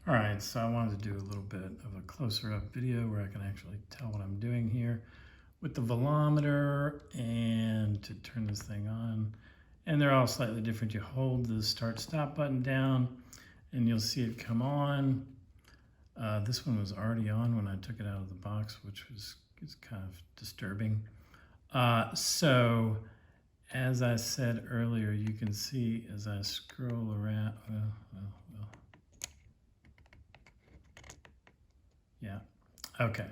All right, so I wanted to do a little bit of a closer up video where I can actually tell what I'm doing here with the velometer and to turn this thing on. And they're all slightly different. You hold the start stop button down and you'll see it come on. This one was already on when I took it out of the box, which is kind of disturbing. So as I said earlier, you can see as I scroll around, yeah, okay.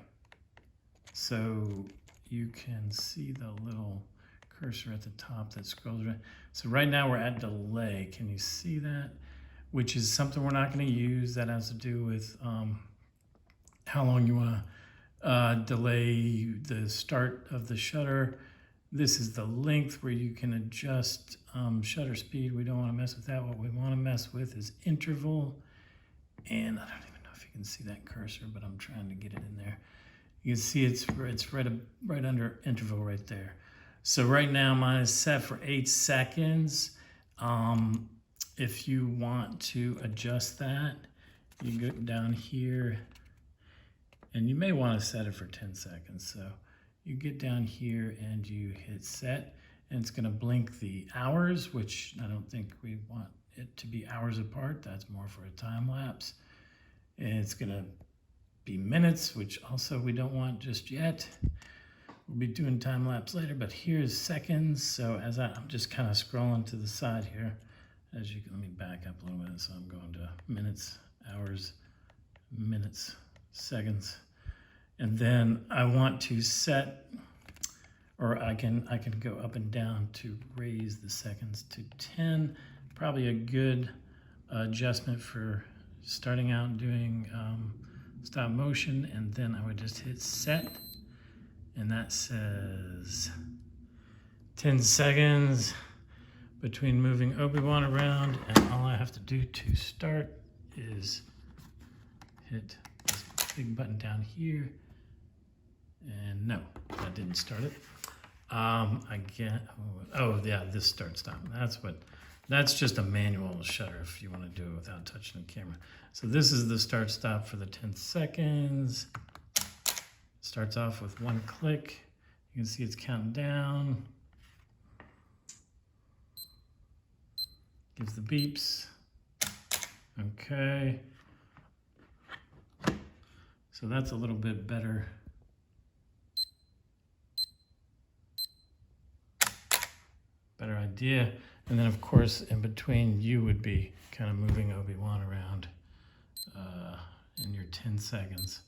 So you can see the little cursor at the top that scrolls around. So right now we're at delay. Can you see that? Which is something we're not going to use. That has to do with how long you want to delay the start of the shutter. This is the length where you can adjust shutter speed. We don't want to mess with that. What we want to mess with is interval. And I don't even know if you can see that cursor, but I'm trying to get it in there. You can see it's right under interval right there. So right now mine is set for 8 seconds. If you want to adjust that, you go down here and you may want to set it for 10 seconds. So you get down here and you hit set and it's going to blink the hours, which I don't think we want it to be hours apart. That's more for a time lapse. And it's going to be minutes, which also we don't want just yet. We'll be doing time lapse later, but here's seconds. So as I'm just kind of scrolling to the side here, as you can, let me back up a little bit. So I'm going to minutes, hours, minutes, seconds. And then I want to set, or I can go up and down to raise the seconds to 10. Probably a good adjustment for starting out and doing stop motion. And then I would just hit set. And that says 10 seconds between moving Obi-Wan around. And all I have to do to start is hit this big button down here. And no, that didn't start it. Oh yeah, this start stop. That's just a manual shutter if you want to do it without touching the camera. So this is the start stop for the 10 seconds. Starts off with 1 click. You can see it's counting down. Gives the beeps. Okay. So that's a little bit better. Better idea. And then of course in between you would be kind of moving Obi-Wan around in your 10 seconds.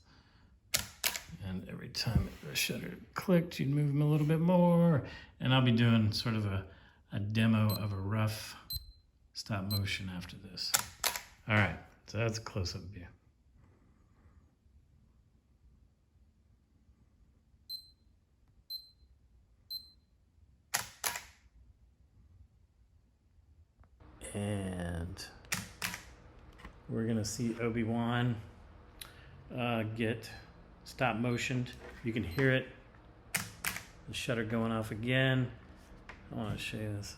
And every time the shutter clicked, you'd move them a little bit more. And I'll be doing sort of a demo of a rough stop motion after this. All right, so that's a close-up view. And we're gonna see Obi-Wan get stop motioned. You can hear it. The shutter going off again. I want to show you this.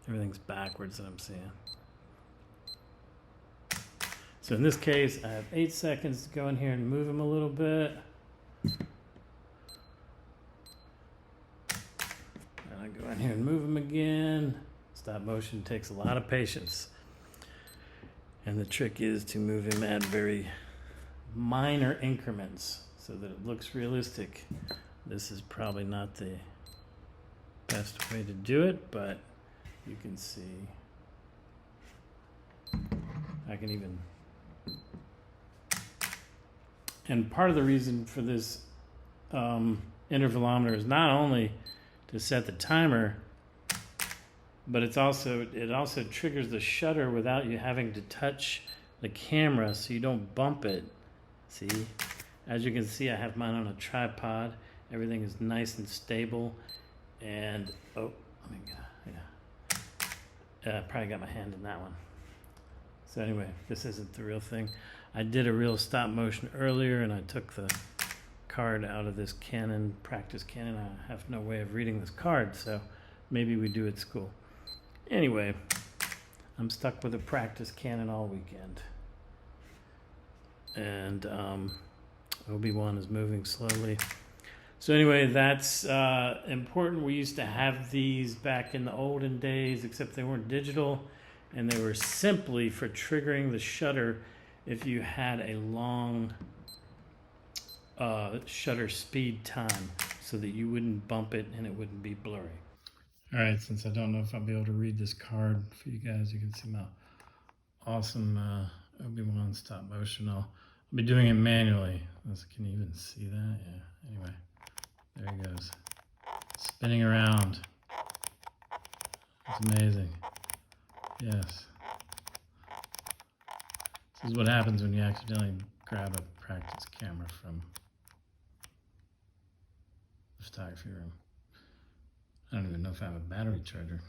Everything's backwards that I'm seeing. So in this case, I have 8 seconds to go in here and move him a little bit. And I go in here and move him again. Stop motion takes a lot of patience. And the trick is to move him at very minor increments so that it looks realistic. This is probably not the best way to do it, but you can see I can even. And part of the reason for this intervelometer is not only to set the timer, but it also triggers the shutter without you having to touch the camera so you don't bump it. See, as you can see, I have mine on a tripod. Everything is nice and stable. And oh, let me I probably got my hand in that one. So anyway, this isn't the real thing. I did a real stop motion earlier and I took the card out of this Canon, practice Canon. I have no way of reading this card, so maybe we do at school. Anyway, I'm stuck with a practice Canon all weekend. And Obi-Wan is moving slowly. So anyway, that's important. We used to have these back in the olden days, except they weren't digital, and they were simply for triggering the shutter if you had a long shutter speed time so that you wouldn't bump it and it wouldn't be blurry. All right, since I don't know if I'll be able to read this card for you guys, you can see my awesome Obi-Wan stop motion. I'll be doing it manually. Can you even see that? Yeah, anyway, there he goes. Spinning around. It's amazing. Yes. This is what happens when you accidentally grab a practice camera from the photography room. I don't even know if I have a battery charger.